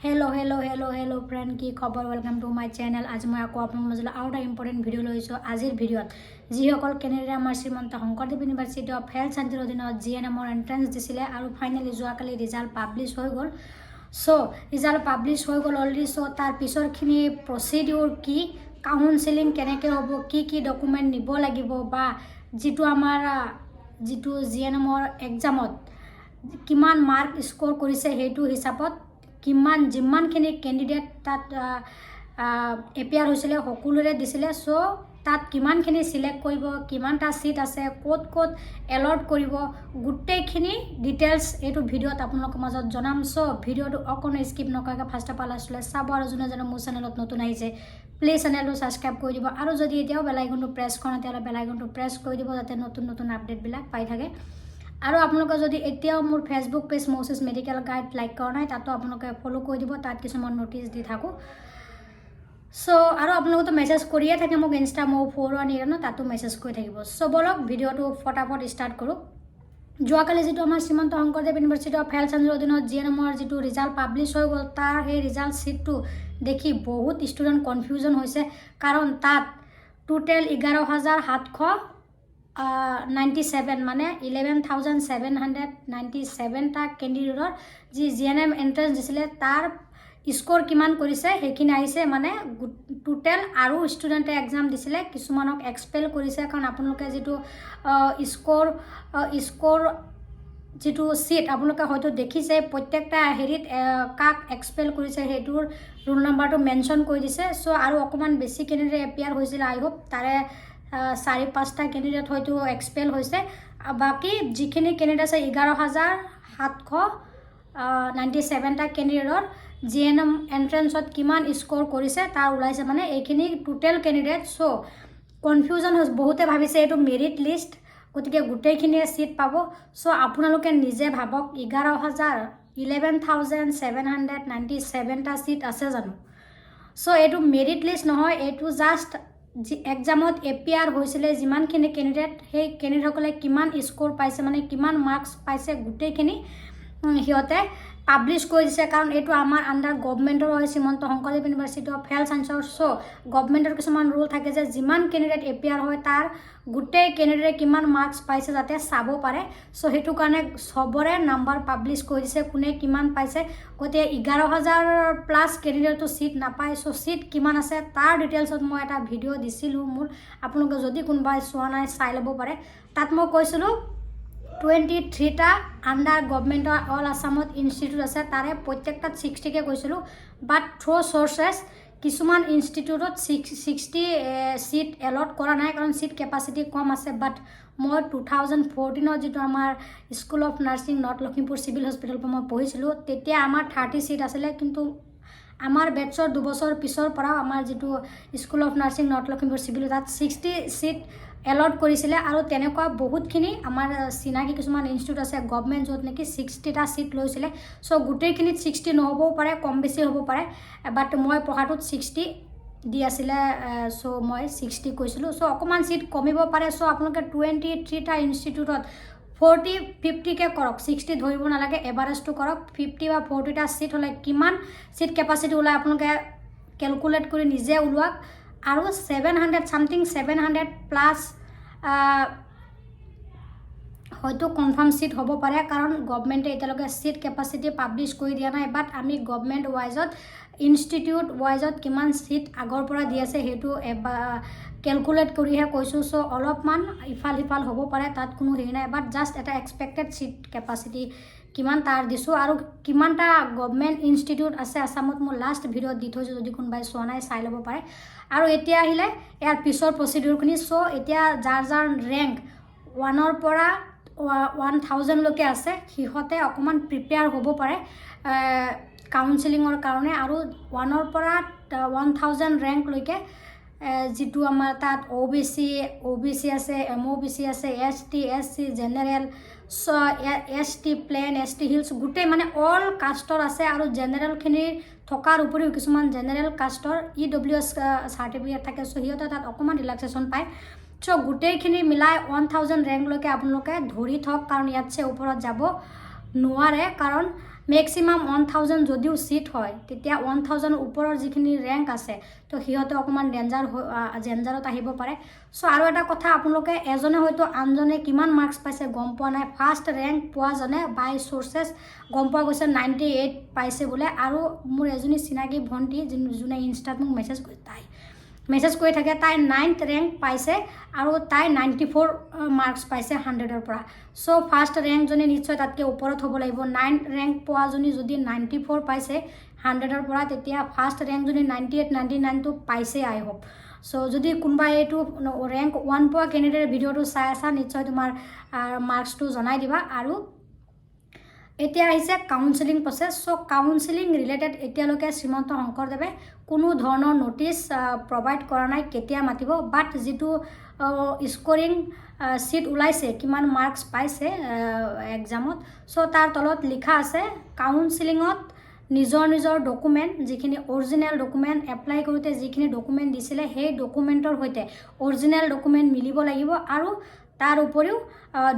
Hello friend की खबर welcome to my channel. आज मैं आपको अपन मजला आउट इम्पोर्टेंट भिडिओ लैसो। आजिर भिडिओत जिসকল केनेडिया आमार श्रीमंत शंकरदेव यूनिवर्सिटी अफ हेल्थ साइंसर अधीन जीएनएমৰ एंट्रेंस दिছিলে আৰু फाइनली যোৱাকালি रिजल्ट पाब्लिश হৈ গ'ল। सो रिजल्ट पाब्लिश হৈ গ'ল অলৰেডি। सो तार पिछरखिनि प्रसिडिउर की काउन्सिलिंग केनेके হ'ব, की डकुमेंट निब লাগিব বা जितु आमार जितु जीएनएমৰ एग्जामत किमान मार्क स्कोर करिছে हेतु हिसाबत किमान जिमानखिनि कैंडिडेट तात एपियार হৈছিলে সকলোৰে দিছিলে। सो तात किमानखिनि सिलेक्ट কৰিব, किमानटा सीट আছে, ক'ত এলট কৰিব, গোটেইখিনি ডিটেইলছ এইটো ভিডিঅ'ত আপোনালোকৰ মাজত জনাম। সো ভিডিঅ'টো অকণো স্কিপ নকৰাকৈ ফাৰ্ষ্ট অফ অল আসলে চাব আৰু যোনে মোৰ চেনেলত নতুন আহিছে প্লিজ চেনেলটো সাবস্ক্ৰাইব কৰি দিব আৰু যদি এতিয়াও বেল আইকনটো প্ৰেছ কৰা নাই তেতিয়াহ'লে বেল আইকনটো প্ৰেছ কৰি দিব যাতে নতুন আপডেটবিলাক পাই থাকে। আৰু আপোনালোকে যদি এতিয়াও মোৰ ফেসবুক পেজ মৌচিছ মেডিকেল গাইড লাইক কৰা নাই তাতো আপোনালোকে ফলো কৰি দিব, তাত কিছুমান নোটিছ দি থাকোঁ। সো আৰু আপোনালোকে মেছেজ কৰিয়ে থাকে মোক ইনষ্টা মৌ 41 ন তাতো মেছেজ কৰি থাকিব। সো বলক ভিডিঅ'টো ফটাফট ষ্টাৰ্ট কৰোঁ। যোৱাকালি যিটো আমাৰ Srimanta Sankardev university of health সাইন্সৰ অধীনত জিএনএমৰ যিটো ৰিজাল্ট পাব্লিছ হৈ গ'ল তাৰ সেই ৰিজাল্ট ছিটটো দেখি বহুত ষ্টুডেণ্ট কনফিউজন হৈছে, কাৰণ তাত টোটেল 11,797 মানে 11,797টা কেণ্ডিডেটৰ যি জিএনএম এণ্ট্ৰেন্স দিছিলে তাৰ স্কোৰ কিমান কৰিছে সেইখিনি আহিছে। মানে টোটেল আৰু ষ্টুডেণ্টে এক্সাম দিছিলে কিছুমানক এক্সপেল কৰিছে, কাৰণ আপোনালোকে যিটো স্কোৰ যিটো সিট আপোনালোকে হয়তো দেখিছে প্ৰত্যেকটা হেৰিত কাক এক্সপেল কৰিছে সেইটোৰ ৰোল নাম্বাৰটো মেনশ্যন কৰি দিছে। সো আৰু অকণমান বেছি কেণ্ডিডেট এপিয়াৰ হৈছিল, আই হোপ তাৰে 4-5টা কেণ্ডিডেট হয়তো এক্সপেল হৈছে। বাকী যিখিনি কেণ্ডিডেট আছে 11,797টা কেণ্ডিডেটৰ জিএনএম এণ্ট্ৰেন্সত কিমান স্কোৰ কৰিছে তাৰ ওলাইছে, মানে এইখিনি টোটেল কেণ্ডিডেট। সো কনফিউজন হৈছে, বহুতে ভাবিছে এইটো মেৰিট লিষ্ট গতিকে গোটেইখিনিয়ে ছিট পাব। সো আপোনালোকে নিজে ভাবক 11,797টা ছিট আছে জানো? সো এইটো মেৰিট লিষ্ট নহয়, এইটো জাষ্ট এক্সামত এপিয়াৰ হৈছিলে যিমানখিনি কেণ্ডিডেট সেই কেণ্ডিডেটসকলে কিমান স্কোৰ পাইছে, মানে কিমান মাৰ্কছ পাইছে গোটেইখিনি সিহঁতে পাব্লিছ কৰি দিছে। কাৰণ এইটো আমাৰ আণ্ডাৰ গভৰ্ণমেণ্টৰ হয় Srimanta Sankardev university of health সাইন্সৰ। সো গভৰ্ণমেণ্টৰ কিছুমান ৰুল থাকে যে যিমান কেণ্ডিডেট এপিয়াৰ হয় তাৰ গোটেই কেণ্ডিডেটে কিমান মাৰ্কছ পাইছে যাতে চাব পাৰে। সো সেইটো কাৰণে চবৰে নাম্বাৰ পাব্লিছ কৰি দিছে কোনে কিমান পাইছে। গতিকে 11,000+ কেণ্ডিডেটটো ছিট নাপায়। সো ছিট কিমান আছে তাৰ ডিটেইলছত মই এটা ভিডিঅ' দিছিলোঁ মোৰ, আপোনালোকে যদি কোনোবাই চোৱা নাই চাই ল'ব পাৰে। তাত মই কৈছিলোঁ 23টা আণ্ডাৰ গভৰ্ণমেণ্টৰ অল আছামত ইনষ্টিটিউট আছে, তাৰে প্ৰত্যেকটাত 60কে কৈছিলোঁ। বাট থ্ৰু চ'ৰ্চেছ কিছুমান ইনষ্টিটিউটত 60 ছিট এলট কৰা নাই, কাৰণ ছিট কেপাচিটি কম আছে। বাট মই 2014ত যিটো আমাৰ school of nursing north Lakhimpur civil হস্পিটেলৰ পৰা মই পঢ়িছিলোঁ তেতিয়া আমাৰ 30 ছিট আছিলে, কিন্তু আমাৰ বেটছৰ 2 বছৰ পিছৰ পৰা আমাৰ যিটো school of nursing north Lakhimpur civil তাত 60 ছিট এলট কৰিছিলে। আৰু তেনেকুৱা বহুতখিনি আমাৰ চিনাকি কিছুমান ইনষ্টিটিউট আছে গভৰ্ণমেণ্ট য'ত নেকি 60টা ছিট লৈছিলে। সো গোটেইখিনিত 60 নহ'বও পাৰে, কম বেছি হ'ব পাৰে। বাট মই পঢ়াটোত 60 দি আছিলে, সো মই 60 কৈছিলোঁ। সো অকণমান ছিট কমিব পাৰে। সো আপোনালোকে 23টা ইনষ্টিটিউটত 40-50কে কৰক, 60 ধৰিব নালাগে, এভাৰেজটো কৰক। 50 বা 40টা ছিট হ'লে কিমান ছিট কেপাচিটি ওলায় আপোনালোকে কেলকুলেট কৰি নিজে ওলোৱাক। আৰু 700+ হয়তো কনফাৰ্ম ছিট হ'ব পাৰে, কাৰণ গভৰ্ণমেণ্টে এতিয়ালৈকে ছিট কেপাচিটি পাব্লিছ কৰি দিয়া নাই। বাট আমি গভৰ্ণমেণ্ট ৱাইজত ইনষ্টিটিউট ৱাইজত কিমান ছিট আগৰ পৰা দি আছে সেইটো কেলকুলেট কৰিহে কৈছোঁ। চ' অলপমান ইফাল সিফাল হ'ব পাৰে, তাত কোনো হেৰি নাই। বাট জাষ্ট এটা এক্সপেক্টেড ছিট কেপাচিটি কিমান তাৰ দিছোঁ। আৰু কিমানটা গভৰ্ণমেণ্ট ইনষ্টিটিউট আছে আছামত মই লাষ্ট ভিডিঅ'ত দি থৈছোঁ, যদি কোনোবাই চোৱা নাই চাই ল'ব পাৰে। আৰু এতিয়া আহিলে ইয়াৰ পিছৰ প্ৰচিডিউৰখিনি। চ' এতিয়া যাৰ ৰেংক 1ৰ পৰা 1000লৈকে আছে সিহঁতে অকণমান প্ৰিপেয়াৰ হ'ব পাৰে কাউন্সিলিঙৰ কাৰণে। আৰু 1ৰ পৰা 1000 ৰেংকলৈকে যিটো আমাৰ তাত OBC আছে, MOBC আছে, ST SC general, ST plain, ST hills গোটেই মানে অল কাষ্টৰ আছে। আৰু জেনেৰেলখিনিৰ থকাৰ উপৰিও কিছুমান জেনেৰেল কাষ্টৰ EWS চাৰ্টিফিকেট থাকে। চ' সিহঁতে তাত অকণমান ৰিলেক্সেশ্যন পায়। চ' গোটেইখিনি মিলাই 1000 ৰেংকলৈকে আপোনালোকে ধৰি থওক, কাৰণ ইয়াতছে ওপৰত যাব নোৱাৰে, কাৰণ মেক্সিমাম 1000 যদিও সিট হয় তেতিয়া 1000 ওপৰৰ যিখিনি ৰেংক আছে তো সিহঁতে অকণমান ডেঞ্জাৰত আহিব পাৰে। চ' আৰু এটা কথা, আপোনালোকে এজনে হয়তো আনজনে কিমান মাৰ্কছ পাইছে গম পোৱা নাই। ফাৰ্ষ্ট ৰেংক পোৱাজনে বাই চ'ৰ্চেছ গম পোৱা গৈছে 98 পাইছে বোলে। আৰু মোৰ এজনী চিনাকি ভণ্টি যোনে ইনষ্টাত মোক মেছেজ কৰি থাকে, তাই 9th ৰেংক পাইছে আৰু তাই 94 মাৰ্কছ পাইছে 100ৰ পৰা। চ' ফাৰ্ষ্ট ৰেংকজনী নিশ্চয় তাতকৈ ওপৰত হ'ব লাগিব। 9 ৰেংক পোৱাজনী যদি 94 পাইছে 100ৰ পৰা, তেতিয়া ফাৰ্ষ্ট ৰেংকজনী 98 99টো পাইছে আই হোপ। চ' যদি কোনোবাই এইটো ৰেংক 1 পোৱা কেণ্ডিডেট ভিডিঅ'টো চাই আছা, নিশ্চয় তোমাৰ মাৰ্কছটো জনাই দিবা। আৰু এতিয়া আহিছে কাউন্সেলিং প্ৰচেছ। চ' কাউন্সেলিং ৰিলেটেড এতিয়ালৈকে শ্ৰীমন্ত শংকৰদেৱে কোনো ধৰণৰ ন'টিছ প্ৰভাইড কৰা নাই কেতিয়া মাতিব। বাট যিটো স্ক'ৰিং চিট ওলাইছে, কিমান মাৰ্কছ পাইছে এক্সামত, চ' তাৰ তলত লিখা আছে কাউন্সেলিঙত নিজৰ ডকুমেণ্ট, যিখিনি অৰিজিনেল ডকুমেণ্ট এপ্লাই কৰোঁতে যিখিনি ডকুমেণ্ট দিছিলে সেই ডকুমেণ্টৰ সৈতে অৰিজিনেল ডকুমেণ্ট মিলিব লাগিব। আৰু তাৰ উপৰিও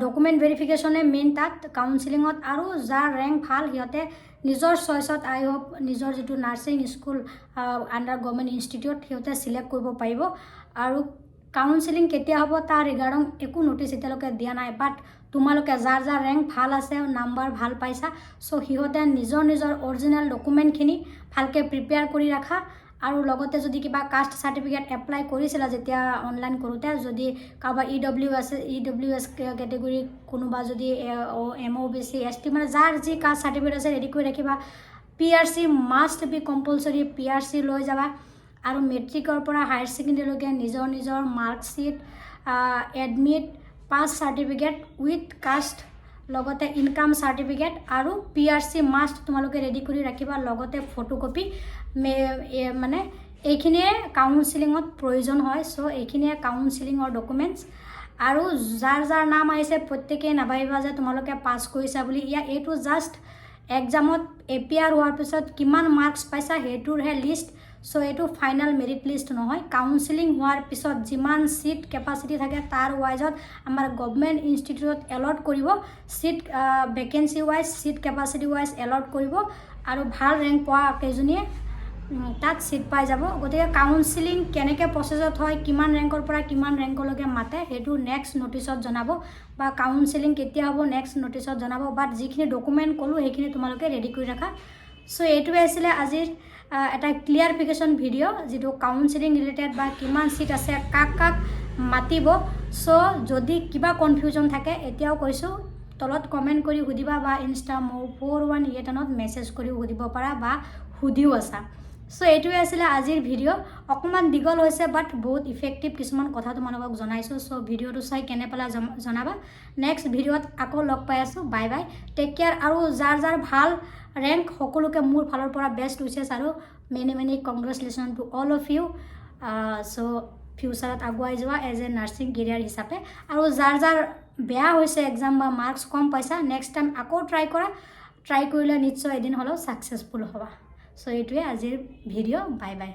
ডকুমেণ্ট ভেৰিফিকেশ্যনে মেইন তাত কাউন্সেলিঙত। আৰু যাৰ ৰেংক ভাল সিহঁতে নিজৰ চইচত আই হোপ নিজৰ যিটো nursing school under government institute সিহঁতে চিলেক্ট কৰিব পাৰিব। আৰু কাউন্সেলিং কেতিয়া হ'ব তাৰ ৰিগাৰ্ডিং একো ন'টিছ এতিয়ালৈকে দিয়া নাই। বাট তোমালোকে যাৰ ৰেংক ভাল আছে, নাম্বাৰ ভাল পাইছা, চ' সিহঁতে নিজৰ অৰিজিনেল ডকুমেণ্টখিনি ভালকৈ প্ৰিপেয়াৰ কৰি ৰাখা। আৰু লগতে যদি কিবা কাষ্ট চাৰ্টিফিকেট এপ্লাই কৰিছিলা যেতিয়া অনলাইন কৰোঁতে, যদি কাৰোবাৰ EWS কেটেগৰী কোনোবা যদি MOBC ST মানে যাৰ যি কাষ্ট চাৰ্টিফিকেট আছে ৰেডি কৰি ৰাখিবা। PRC must B compulsory, PRC লৈ যাবা। আৰু মেট্ৰিকৰ পৰা হায়াৰ ছেকেণ্ডেৰীলৈকে নিজৰ marksheet, admit, pass certificate with caste, লগতে ইনকাম চাৰ্টিফিকেট আৰু PRC মাষ্ট তোমালোকে ৰেডি কৰি ৰাখিবা। লগতে ফটোকপি, মানে এইখিনিয়ে কাউন্সেলিঙত প্ৰয়োজন হয়। চ' এইখিনিয়ে কাউন্সেলিঙৰ ডকুমেণ্টছ। আৰু যাৰ নাম আহিছে প্ৰত্যেকেই নাভাবিবা যে তোমালোকে পাছ কৰিছা বুলি। এইটো জাষ্ট এক্সামত এপিয়াৰ হোৱাৰ পিছত কিমান মাৰ্কছ পাইছা সেইটোৰহে লিষ্ট। চ' এইটো ফাইনেল মেৰিট লিষ্ট নহয়। কাউন্সেলিং হোৱাৰ পিছত যিমান চিট কেপাচিটি থাকে তাৰ ৱাইজত আমাৰ গভৰ্ণমেণ্ট ইনষ্টিটিউটত এলট কৰিব, seat vacancy wise, seat capacity wise allot কৰিব। আৰু ভাল ৰেংক পোৱা কেইজনীয়ে তাত চিট পাই যাব। গতিকে কাউন্সেলিং কেনেকৈ প্ৰচেছত হয়, কিমান ৰেংকৰ পৰা কিমান ৰেংকলৈকে মাতে সেইটো নেক্সট ন'টিছত জনাব, বা কাউন্সেলিং কেতিয়া হ'ব নেক্সট ন'টিছত জনাব। বাট যিখিনি ডকুমেণ্ট ক'লোঁ সেইখিনি তোমালোকে ৰেডি কৰি ৰাখা। চ' এইটোৱে আছিলে আজিৰ এটা ক্লিয়াৰিফিকেশ্যন ভিডিঅ', যিটো কাউন্সেলিং ৰিলেটেড বা কিমান চিট আছে, কাক মাতিব। চ' যদি কিবা কনফিউজন থাকে এতিয়াও কৈছোঁ তলত কমেণ্ট কৰি সুধিবা, বা ইনষ্টা Mo4188ত মেছেজ কৰিও সুধিব পাৰা, বা সুধিও আছা। চ' এইটোৱে আছিলে আজিৰ ভিডিঅ'। অকণমান দীঘল হৈছে বাট বহুত ইফেক্টিভ কিছুমান কথা তোমালোকক জনাইছোঁ। চ' ভিডিঅ'টো চাই কেনে পালা জনাবা। নেক্সট ভিডিঅ'ত আকৌ লগ পাই আছোঁ। Bye bye, take care. আৰু যাৰ ভাল ৰেংক সকলোকে মোৰ ফালৰ পৰা বেষ্ট উইচেছ আৰু many congratulation to all of you. So' ফিউচাৰত আগুৱাই যোৱা এজ এ নাৰ্ছিং কেৰিয়াৰ হিচাপে। আৰু যাৰ বেয়া হৈছে এক্সাম বা মাৰ্কছ কম পাইছা, নেক্সট টাইম আকৌ ট্ৰাই কৰিলে নিশ্চয় এদিন হ'লেও ছাকচেছফুল হ'বা। চ' এইটোৱে আজিৰ ভিডিঅ'। Bye bye.